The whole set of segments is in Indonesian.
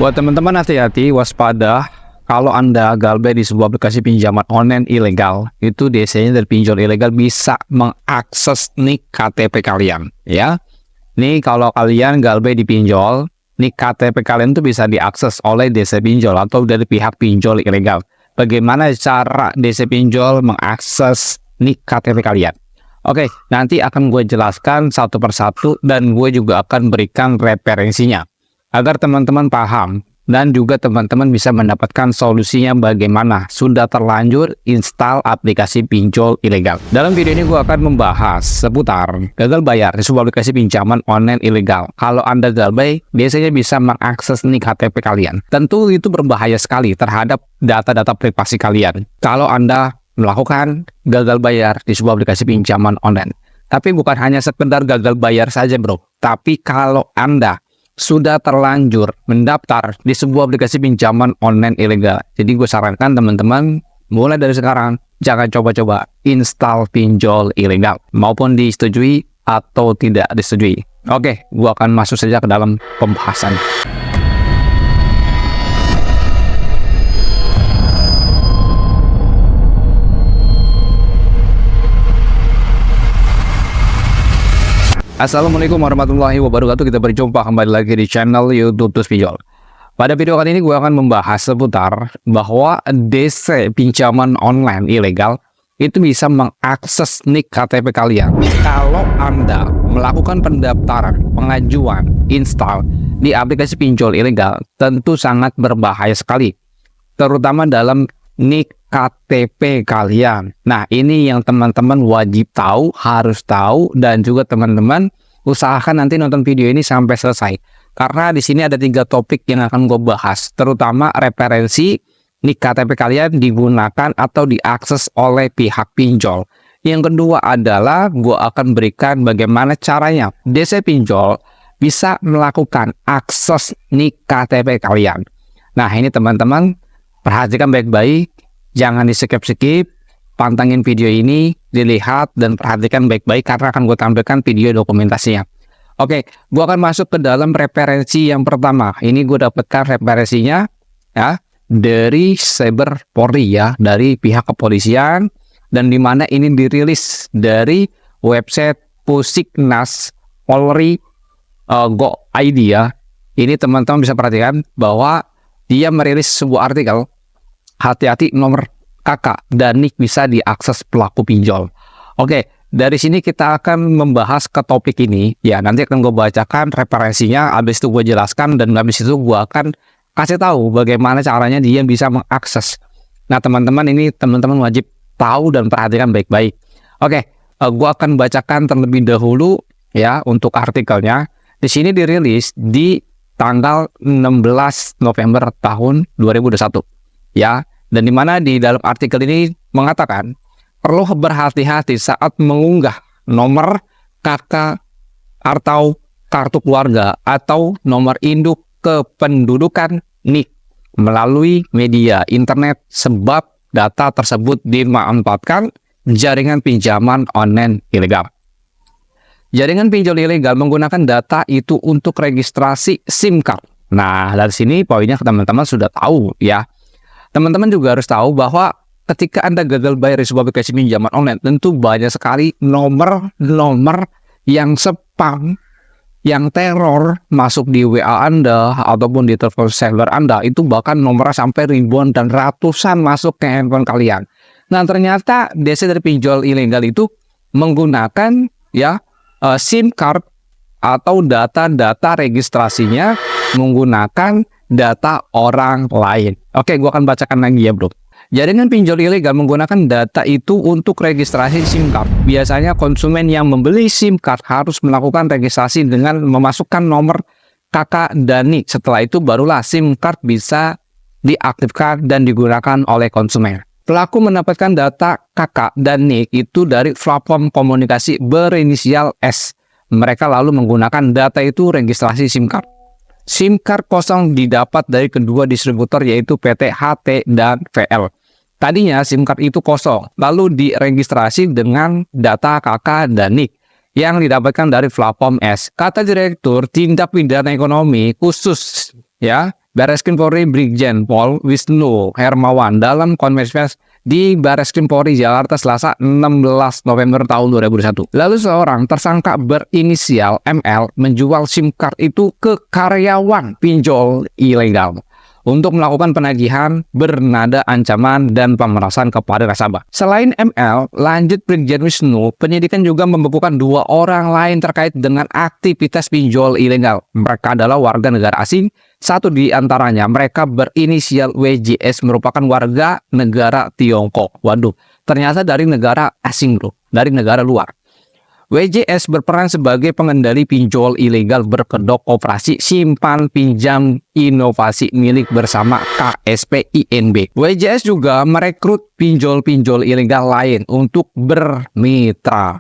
Buat teman-teman hati-hati, waspada kalau Anda galbay di sebuah aplikasi pinjaman online ilegal, itu biasanya dari pinjol ilegal bisa mengakses nik KTP kalian, ya. Nih kalau kalian galbay di pinjol, nik KTP kalian itu bisa diakses oleh DC pinjol atau dari pihak pinjol ilegal. Bagaimana cara DC pinjol mengakses nik KTP kalian? Oke, nanti akan gue jelaskan satu persatu dan gue juga akan berikan referensinya agar teman-teman paham dan juga teman-teman bisa mendapatkan solusinya bagaimana sudah terlanjur install aplikasi pinjol ilegal. Dalam video ini gue akan membahas seputar gagal bayar di sebuah aplikasi pinjaman online ilegal. Kalau Anda galbay, biasanya bisa mengakses nik KTP kalian. Tentu itu berbahaya sekali terhadap data-data privasi kalian kalau Anda melakukan gagal bayar di sebuah aplikasi pinjaman online. Tapi bukan hanya sekedar gagal bayar saja bro, tapi kalau Anda sudah terlanjur mendaftar di sebuah aplikasi pinjaman online ilegal. Jadi gue sarankan teman-teman, mulai dari sekarang, jangan coba-coba install pinjol ilegal. Maupun disetujui atau tidak disetujui. Oke, gue akan masuk saja ke dalam pembahasan. Assalamualaikum warahmatullahi wabarakatuh. Kita berjumpa kembali lagi di channel YouTube Tus Pinjol. Pada video kali ini gue akan membahas seputar bahwa DC pinjaman online ilegal itu bisa mengakses nik KTP kalian. Kalau Anda melakukan pendaftaran, pengajuan, install di aplikasi pinjol ilegal, tentu sangat berbahaya sekali, terutama dalam nik KTP kalian. Nah, ini yang teman-teman wajib tahu, harus tahu, dan juga teman-teman usahakan nanti nonton video ini sampai selesai. Karena di sini ada 3 topik yang akan gue bahas, terutama referensi nik KTP kalian digunakan atau diakses oleh pihak pinjol. Yang kedua adalah gue akan berikan bagaimana caranya DC pinjol bisa melakukan akses nik KTP kalian. Nah, ini teman-teman perhatikan baik-baik. Jangan di-skip-skip, pantengin video ini, dilihat dan perhatikan baik-baik karena akan gue tampilkan video dokumentasinya. Oke, gue akan masuk ke dalam referensi yang pertama. Ini gue dapatkan referensinya ya dari Cyber Polri ya, dari pihak kepolisian, dan dimana ini dirilis dari website Pusiknas Polri Go.id ya. Ini teman-teman bisa perhatikan bahwa dia merilis sebuah artikel. Hati-hati, nomor KK dan nik bisa diakses pelaku pinjol. Oke, dari sini kita akan membahas ke topik ini. Ya, nanti akan gue bacakan referensinya, habis itu gue jelaskan, dan habis itu gue akan kasih tahu bagaimana caranya dia bisa mengakses. Nah, teman-teman, ini teman-teman wajib tahu dan perhatikan baik-baik. Oke, gue akan bacakan terlebih dahulu ya untuk artikelnya. Di sini dirilis di tanggal 16 November tahun 2021. Ya, dan dimana di dalam artikel ini mengatakan perlu berhati-hati saat mengunggah nomor KK atau kartu keluarga atau nomor induk kependudukan NIK melalui media internet sebab data tersebut dimanfaatkan jaringan pinjaman online ilegal. Jaringan pinjol ilegal menggunakan data itu untuk registrasi SIM card. Nah, dari sini poinnya teman-teman sudah tahu ya. Teman-teman juga harus tahu bahwa ketika Anda gagal bayar di sebuah aplikasi pinjaman online, tentu banyak sekali nomor-nomor yang spam, yang teror masuk di WA Anda ataupun di telepon seluler Anda. Itu bahkan nomornya sampai ribuan dan ratusan masuk ke handphone kalian. Nah, ternyata DC dari pinjol ilegal itu menggunakan ya SIM card atau data-data registrasinya menggunakan data orang lain. Oke, gue akan bacakan lagi ya bro. Jaringan pinjol ilegal menggunakan data itu untuk registrasi SIM card. Biasanya konsumen yang membeli SIM card harus melakukan registrasi dengan memasukkan nomor KK dan NIK. Setelah itu barulah SIM card bisa diaktifkan dan digunakan oleh konsumen. Pelaku mendapatkan data KK dan NIK itu dari platform komunikasi berinisial S. Mereka lalu menggunakan data itu registrasi SIM card. SIM card kosong didapat dari kedua distributor yaitu PT HT dan VL. Tadinya SIM card itu kosong, lalu diregistrasi dengan data KK dan NIK yang didapatkan dari platform S. Kata Direktur Tindak Pidana Ekonomi khusus ya Barreskrim Polri Brigjen Pol Wisnu Hermawan dalam konferensi pers di Barreskrim Polri Jakarta Selasa 16 November tahun 2021. Lalu seorang tersangka berinisial ML menjual SIM card itu ke karyawan pinjol ilegal untuk melakukan penagihan bernada ancaman dan pemerasan kepada nasabah. Selain ML, lanjut Brigjen Wisnu, penyidikan juga membekukan 2 orang lain terkait dengan aktivitas pinjol ilegal. Mereka adalah warga negara asing. Satu di antaranya mereka berinisial WJS merupakan warga negara Tiongkok. Waduh, ternyata dari negara asing bro, dari negara luar. WJS berperan sebagai pengendali pinjol ilegal berkedok operasi simpan pinjam inovasi milik bersama KSP INB. WJS juga merekrut pinjol-pinjol ilegal lain untuk bermitra.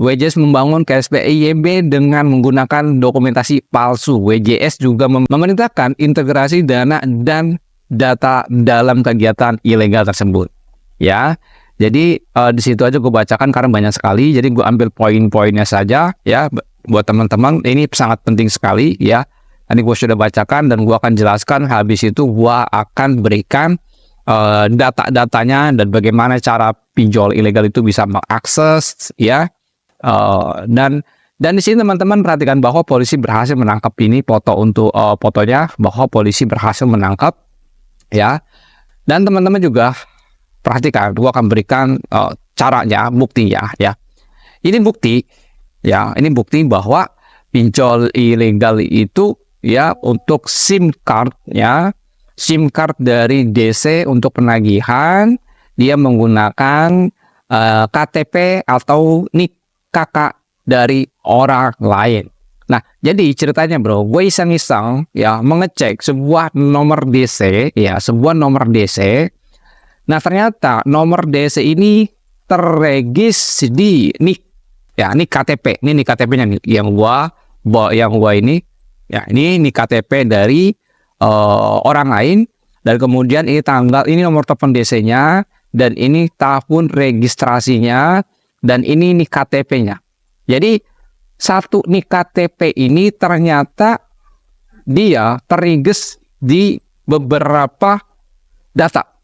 WJS membangun KSP INB dengan menggunakan dokumentasi palsu. WJS juga memerintahkan integrasi dana dan data dalam kegiatan ilegal tersebut. Ya. Jadi di situ aja gue bacakan karena banyak sekali. Jadi gue ambil poin-poinnya saja ya buat teman-teman. Ini sangat penting sekali ya. Ini gue sudah bacakan dan gue akan jelaskan. Habis itu gue akan berikan data-datanya dan bagaimana cara pinjol ilegal itu bisa mengakses ya. Dan di sini teman-teman perhatikan bahwa polisi berhasil menangkap ini fotonya bahwa polisi berhasil menangkap ya. Dan teman-teman juga perhatikan, gua akan berikan caranya, buktinya ya. Ini bukti ya, ini bukti bahwa pinjol ilegal itu ya untuk SIM card ya. SIM card dari DC untuk penagihan, dia menggunakan KTP atau NIK kakak dari orang lain. Nah, jadi ceritanya bro, gue iseng-iseng ya mengecek sebuah nomor DC ya, sebuah nomor DC. Nah, ternyata nomor DC ini terregis di NIK. Ya, ini KTP. Ini KTP-nya nih yang gua ini ya, ini KTP dari orang lain dan kemudian ini tanggal, ini nomor telepon DC-nya dan ini tahun registrasinya dan ini KTP-nya. Jadi satu KTP ini ternyata dia terregis di beberapa data.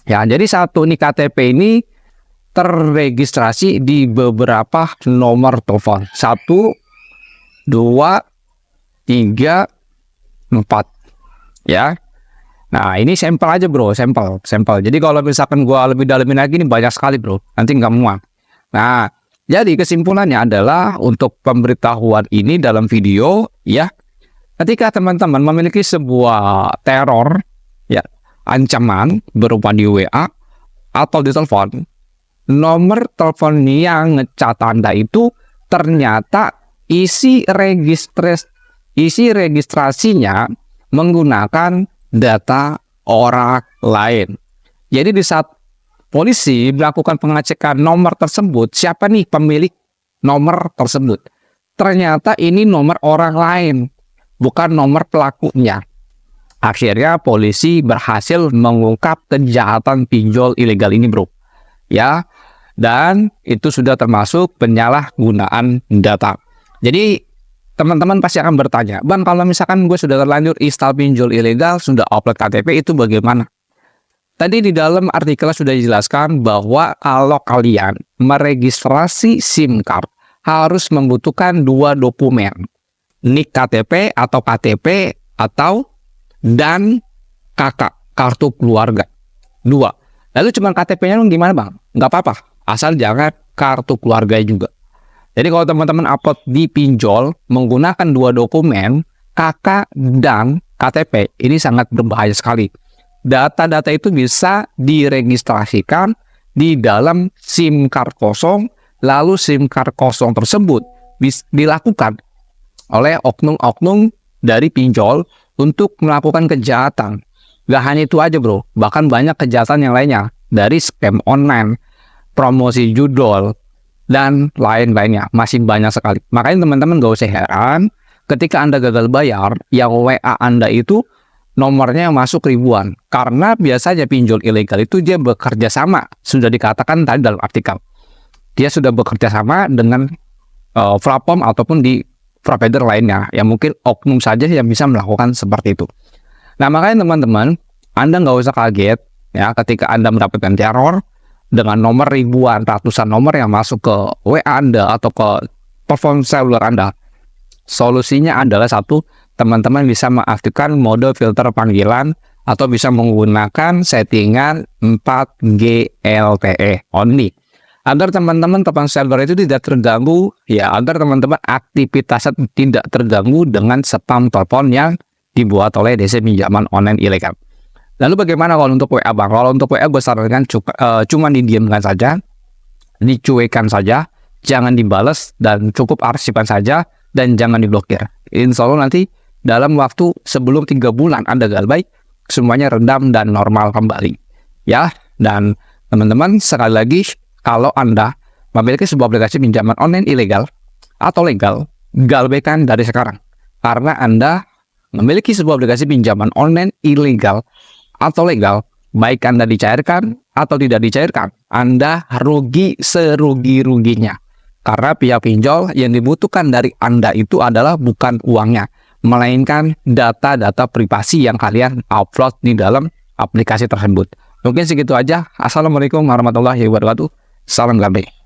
Ya, jadi satu KTP ini terregistrasi di beberapa nomor telepon. 1, 2, 3, 4. Ya. Nah, ini sampel aja bro, sampel. Jadi kalau misalkan gua lebih dalamin lagi ini banyak sekali bro. Nanti nggak muat. Nah, jadi kesimpulannya adalah untuk pemberitahuan ini dalam video ya. Ketika teman-teman memiliki sebuah teror ya, ancaman berupa di WA atau di telepon, nomor telepon yang ngecat Anda itu ternyata isi registrasinya menggunakan data orang lain. Jadi di saat polisi melakukan pengecekan nomor tersebut, siapa nih pemilik nomor tersebut? Ternyata ini nomor orang lain, bukan nomor pelakunya. Akhirnya polisi berhasil mengungkap kejahatan pinjol ilegal ini bro. Ya, dan itu sudah termasuk penyalahgunaan data. Jadi teman-teman pasti akan bertanya, Bang, kalau misalkan gue sudah terlanjur install pinjol ilegal, sudah upload KTP, itu bagaimana? Tadi di dalam artikel sudah dijelaskan bahwa kalau kalian meregistrasi SIM card harus membutuhkan 2 dokumen. NIK KTP atau KTP atau dan kakak, kartu keluarga. 2. Lalu cuma KTP-nya gimana bang? Nggak apa-apa, asal jangan kartu keluarga juga. Jadi kalau teman-teman upload di pinjol menggunakan 2 dokumen, kakak dan KTP, ini sangat berbahaya sekali. Data-data itu bisa diregistrasikan di dalam SIM card kosong, lalu SIM card kosong tersebut dilakukan oleh oknum-oknum dari pinjol untuk melakukan kejahatan. Gak hanya itu aja bro, bahkan banyak kejahatan yang lainnya, dari scam online, promosi judul, dan lain-lainnya, masih banyak sekali. Makanya teman-teman gak usah heran ketika Anda gagal bayar, yang WA Anda itu nomornya masuk ribuan. Karena biasanya pinjol ilegal itu dia bekerja sama, sudah dikatakan tadi dalam artikel. Dia sudah bekerja sama dengan platform ataupun di provider lainnya, yang mungkin oknum saja yang bisa melakukan seperti itu. Nah, makanya teman-teman, Anda nggak usah kaget ya ketika Anda mendapatkan teror dengan nomor ribuan, ratusan nomor yang masuk ke WA Anda atau ke telepon seluler Anda. Solusinya adalah satu, teman-teman bisa mengaktifkan mode filter panggilan atau bisa menggunakan settingan 4G LTE only. Agar teman-teman telepon seluler itu tidak terganggu, ya agar teman-teman aktivitasnya tidak terganggu dengan spam telepon yang dibuat oleh DC pinjaman online ilegal. Lalu bagaimana kalau untuk WA Bang? Kalau untuk WA gue sarankan cuma didiamkan saja, dicuekan saja, jangan dibales, dan cukup arsipkan saja, dan jangan diblokir. Insya Allah nanti dalam waktu sebelum 3 bulan Anda galbay, semuanya redam dan normal kembali. Ya, dan teman-teman sekali lagi, kalau Anda memiliki sebuah aplikasi pinjaman online ilegal atau legal, galbaikan dari sekarang. Karena Anda memiliki sebuah aplikasi pinjaman online ilegal atau legal, baik Anda dicairkan atau tidak dicairkan, Anda rugi serugi-ruginya. Karena pihak pinjol yang dibutuhkan dari Anda itu adalah bukan uangnya, melainkan data-data privasi yang kalian upload di dalam aplikasi tersebut. Mungkin segitu aja. Assalamualaikum warahmatullahi wabarakatuh. Salam gambe.